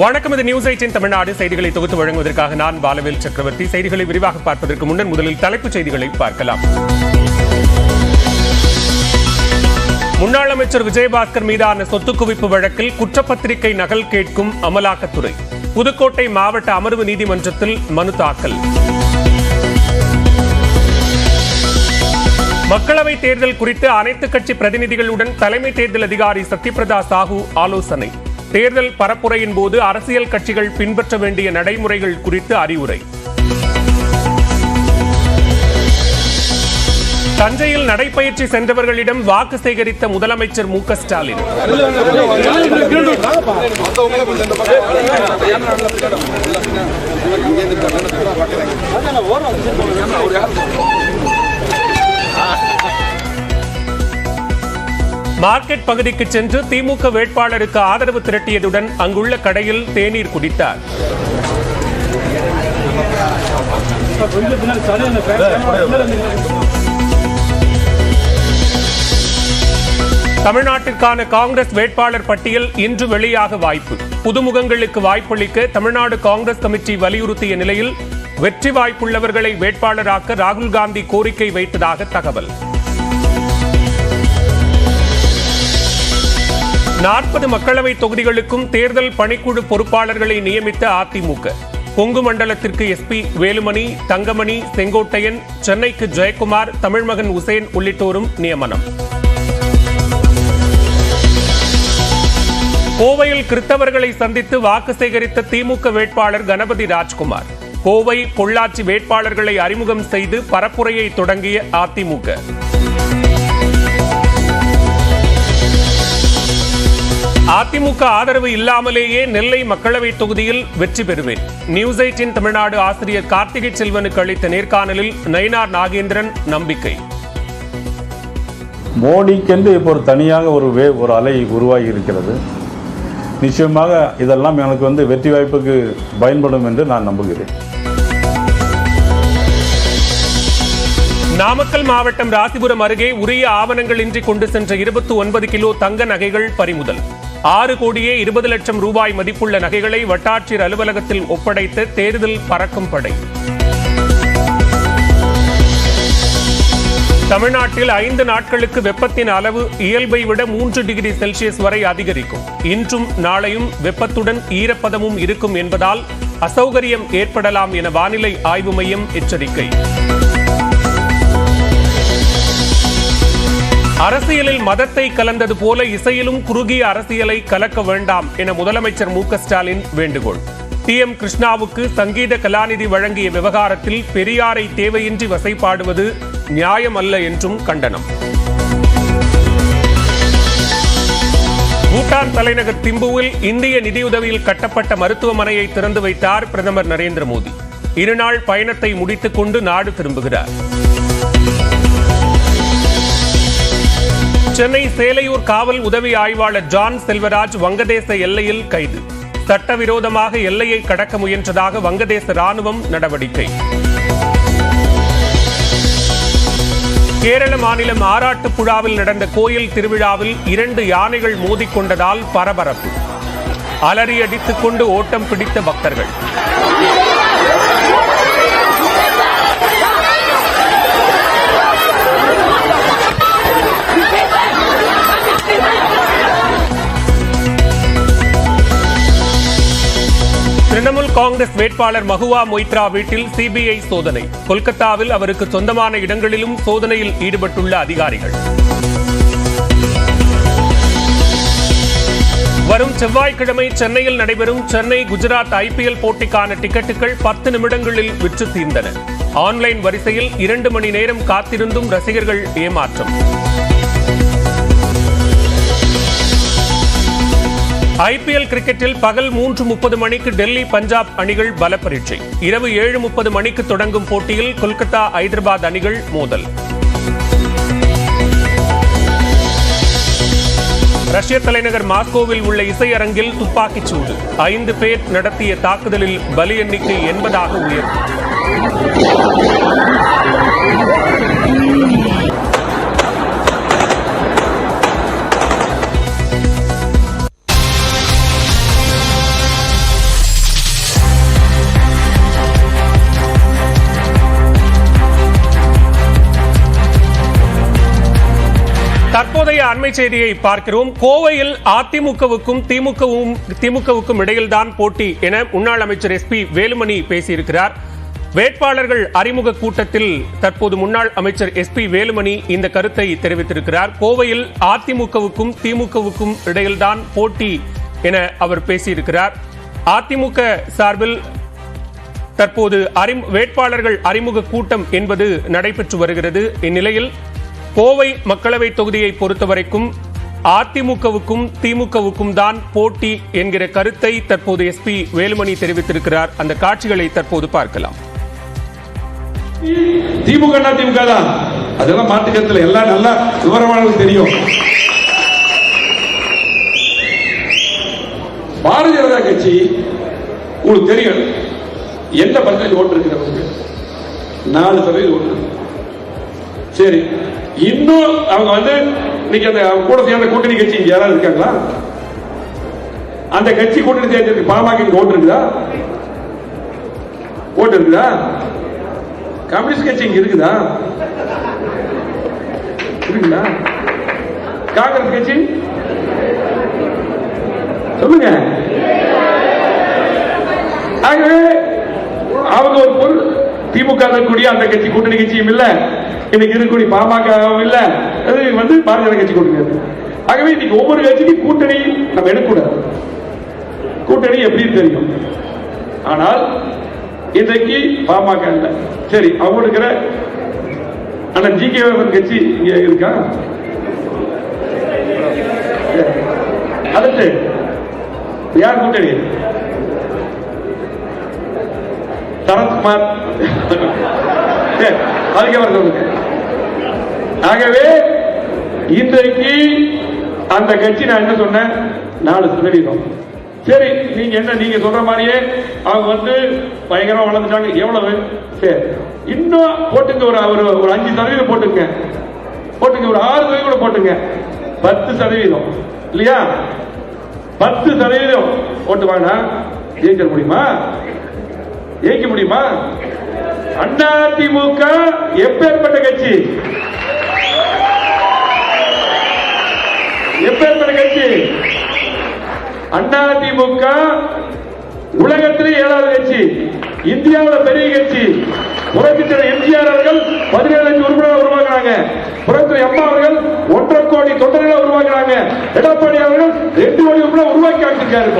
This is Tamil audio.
வணக்கம். இது நியூஸ் 18 தமிழ்நாடு செய்திகளை தொகுத்து வழங்குவதற்காக நான் பாலவேல் சக்கரவர்த்தி. செய்திகளை விரிவாக பார்ப்பதற்கு முன்னர் முதலில் தலைப்புச் செய்திகளை பார்க்கலாம். முன்னாள் அமைச்சர் விஜயபாஸ்கர் மீதான சொத்து குவிப்பு வழக்கில் குற்றப்பத்திரிகை நகல் கேட்கும் அமலாக்கத்துறை. புதுக்கோட்டை மாவட்ட அமர்வு நீதிமன்றத்தில் மனு தாக்கல். மக்களவைத் தேர்தல் குறித்து அனைத்து கட்சி பிரதிநிதிகளுடன் தலைமை தேர்தல் அதிகாரி சத்யபிரதா சாஹூ ஆலோசனை. தேர்தல் பரப்புரையின் போது அரசியல் கட்சிகள் பின்பற்ற வேண்டிய நடைமுறைகள் குறித்து அறிவுரை. தஞ்சையில் நடைபயிற்சி சென்றவர்களிடம் வாக்கு சேகரித்த முதலமைச்சர் மு க ஸ்டாலின். மார்க்கெட் பகுதிக்கு சென்று திமுக வேட்பாளருக்கு ஆதரவு திரட்டியதுடன் அங்குள்ள கடையில் தேநீர் குடித்தார். தமிழ்நாட்டிற்கான காங்கிரஸ் வேட்பாளர் பட்டியல் இன்று வெளியாக வாய்ப்பு. புதுமுகங்களுக்கு வாய்ப்பளிக்க தமிழ்நாடு காங்கிரஸ் கமிட்டி வலியுறுத்திய நிலையில் வெற்றி வாய்ப்புள்ளவர்களை வேட்பாளராக்க ராகுல் காந்தி கோரிக்கை வைத்ததாக தகவல். 40 மக்களவை தொகுதிகளுக்கும் தேர்தல் பணிக்குழு பொறுப்பாளர்களை நியமித்த அதிமுக. கொங்கு மண்டலத்திற்கு எஸ்பி வேலுமணி, தங்கமணி, செங்கோட்டையன், சென்னைக்கு ஜெயக்குமார், தமிழ்மகன் உசேன் உள்ளிட்டோரும் நியமனம். கோவையில் கிறிஸ்தவர்களை சந்தித்து வாக்கு சேகரித்த திமுக வேட்பாளர் கணபதி ராஜ்குமார். கோவை, பொள்ளாச்சி வேட்பாளர்களை அறிமுகம் செய்து பரப்புரையை தொடங்கிய அதிமுக. அதிமுக ஆதரவு இல்லாமலேயே நெல்லை மக்களவை தொகுதியில் வெற்றி பெறுவேன். நியூஸ் 18 தமிழ்நாடு ஆசிரியர் கார்த்திகை செல்வனுக்கு அளித்த நேர்காணலில் நயினார் நாகேந்திரன் நம்பிக்கை. மோடிக்கென்று இப்போ ஒரு தனியாக ஒரு அலை உருவாகி இருக்கிறது. நிச்சயமாக இதெல்லாம் எனக்கு வெற்றி வாய்ப்புக்கு பயன்படும் என்று நான் நம்புகிறேன். நாமக்கல் மாவட்டம் ராசிபுரம் அருகே உரிய ஆவணங்களின்றி கொண்டு சென்ற 29 கிலோ தங்க நகைகள் பறிமுதல். 6 கோடியே 20 லட்சம் ரூபாய் மதிப்புள்ள நகைகளை வட்டாட்சியர் அலுவலகத்தில் ஒப்படைத்த தேர்தல் பறக்கும் படை. தமிழ்நாட்டில் 5 நாட்களுக்கு வெப்பத்தின் அளவு இயல்பை விட 3 டிகிரி செல்சியஸ் வரை அதிகரிக்கும். இன்றும் நாளையும் வெப்பத்துடன் ஈரப்பதமும் இருக்கும் என்பதால் அசௌகரியம் ஏற்படலாம் என வானிலை ஆய்வு மையம் எச்சரிக்கை. அரசியலில் மதத்தை கலந்தது போல இசையிலும் குறுகிய அரசியலை கலக்க வேண்டாம் என முதலமைச்சர் மு க ஸ்டாலின் வேண்டுகோள். TM கிருஷ்ணாவுக்கு சங்கீத கலாநிதி வழங்கிய விவகாரத்தில் பெரியாரை தேவையின்றி வசைபாடுவது நியாயமல்ல என்றும் கண்டனம். பூட்டான் தலைநகர் திம்புவில் இந்திய நிதியுதவியில் கட்டப்பட்ட மருத்துவமனையை திறந்து வைத்தார் பிரதமர் நரேந்திர மோடி. 2 நாள் பயணத்தை முடித்துக் கொண்டு நாடு திரும்புகிறார். சென்னை சேலையூர் காவல் உதவி ஆய்வாளர் ஜான் செல்வராஜ் வங்கதேச எல்லையில் கைது. சட்டவிரோதமாக எல்லையை கடக்க முயன்றதாக வங்கதேச ராணுவம் நடவடிக்கை. கேரள மாநிலம் ஆராட்டுப்புழாவில் நடந்த கோயில் திருவிழாவில் 2 யானைகள் மோதிக்கொண்டதால் பரபரப்பு. அலறியடித்துக் கொண்டு ஓட்டம் பிடித்த பக்தர்கள். திரிணாமுல் காங்கிரஸ் வேட்பாளர் மகுவா மொய்த்ரா வீட்டில் சிபிஐ சோதனை. கொல்கத்தாவில் அவருக்கு சொந்தமான இடங்களிலும் சோதனையில் ஈடுபட்டுள்ள அதிகாரிகள். வரும் செவ்வாய்க்கிழமை சென்னையில் நடைபெறும் சென்னை குஜராத் IPL போட்டிக்கான டிக்கெட்டுகள் 10 நிமிடங்களில் விற்று தீர்ந்தன. ஆன்லைன் வரிசையில் 2 மணி நேரம் காத்திருந்தும் ரசிகர்கள் ஏமாற்றம். IPL கிரிக்கெட்டில் பகல் 3:30 மணிக்கு டெல்லி பஞ்சாப் அணிகள் பல பரீட்சை. இரவு 7:30 மணிக்கு தொடங்கும் போட்டியில் கொல்கத்தா ஐதராபாத் அணிகள் மோதல். ரஷ்ய தலைநகர் மாஸ்கோவில் உள்ள இசையரங்கில் துப்பாக்கிச் சூடு. 5 பேர் நடத்திய தாக்குதலில் பலி எண்ணிக்கை 80 உயர்வு. தற்போதைய அண்மை செய்தியை பார்க்கிறோம். கோவையில் அதிமுகவுக்கும் திமுகவுக்கும் இடையில்தான் போட்டி என முன்னாள் அமைச்சர் SP வேலுமணி பேசியிருக்கிறார். வேட்பாளர்கள் அறிமுக கூட்டத்தில் தற்போது முன்னாள் அமைச்சர் SP வேலுமணி இந்த கருத்தை தெரிவித்திருக்கிறார். கோவையில் அதிமுகவுக்கும் திமுகவுக்கும் இடையில்தான் போட்டி என அவர் பேசியிருக்கிறார். அதிமுக சார்பில் தற்போது வேட்பாளர்கள் அறிமுக கூட்டம் என்பது நடைபெற்று வருகிறது. இந்நிலையில் கோவை மக்களவை தொகுதியை பொறுத்தவரைக்கும் அதிமுகவுக்கும் திமுகவுக்கும் தான் போட்டி என்கிற கருத்தை தற்போது SP வேலுமணி தெரிவித்திருக்கிறார். அந்த காட்சிகளை தற்போது பார்க்கலாம். திமுக தான், அதெல்லாம் மாற்றுக்கத்தில் எல்லாம் நல்லா விவரமானது தெரியும். பாரதிய ஜனதா கட்சி உங்களுக்கு தெரியும் என்ன பர்சன்டேஜ் ஓட்டு இருக்கிறவங்க 4% ஓட்டு. சரி, இன்னும் அவங்க இன்னைக்கு அந்த கூட சேர்ந்த கூட்டணி கட்சி இங்க யாராவது இருக்காங்களா? அந்த கட்சி கூட்டணி சேர்ந்து பாமக ஓட்டு இருக்குதா? ஓட்டு இருக்குதா? கம்யூனிஸ்ட் கட்சி இங்க இருக்குதா? இருக்குதா? காங்கிரஸ் கட்சி சொல்லுங்க. அவங்க ஒரு பொருள் திமுக இருக்கக்கூடிய அந்த கட்சி கூட்டணி கட்சியும் இல்ல, இன்னைக்கு இருக்கக்கூடிய பாமகவும் இல்ல, பாரதிய கட்சி கூட்டணி. ஆகவே இன்னைக்கு ஒவ்வொரு கட்சிக்கும் கூட்டணி நம்ம எடுக்கக்கூடாது. கூட்டணி எப்படி தெரியும், ஆனால் இன்றைக்கு பாமக இல்ல. சரி, அவங்க இருக்கிற அண்ணன் GK கட்சி இங்க இருக்கா? அடுத்து யார் கூட்டணி? சரத்குமார். ஆகவே இன்றைக்கு அந்த கட்சி நான் என்ன சொன்னேன், 4%. சரி, நீங்க சொல்ற மாதிரியே அவங்க பயங்கரமா வளர்ந்துட்டாங்க. எவ்வளவு? சரி, இன்னும் போட்டுங்க, ஒரு 5% போட்டுங்க, ஒரு 6% கூட போட்டுங்க, 10% இல்லையா? 10% ஓட்டு வாங்க. ஜெயிக்க முடியுமா? ஜெயிக்க முடியுமா? அதிமுக எப்பேற்பட்ட கட்சி, எப்பேற்பட்ட கட்சி? அதிமுக உலகத்திலே 7வது கட்சி, இந்தியாவில் பெரிய கட்சி. புரட்சித்தலைவர் MGR அவர்கள் 17 லட்சம் உறுப்பினர்கள் உருவாக்குறாங்க. புரட்சி அம்மா அவர்கள் 1.5 கோடி தொண்டர்களை உருவாக்குறாங்க. எடப்பாடி அவர்கள் 2 கோடி உறுப்பினர் உருவாக்கி காமிச்சிருக்காரு.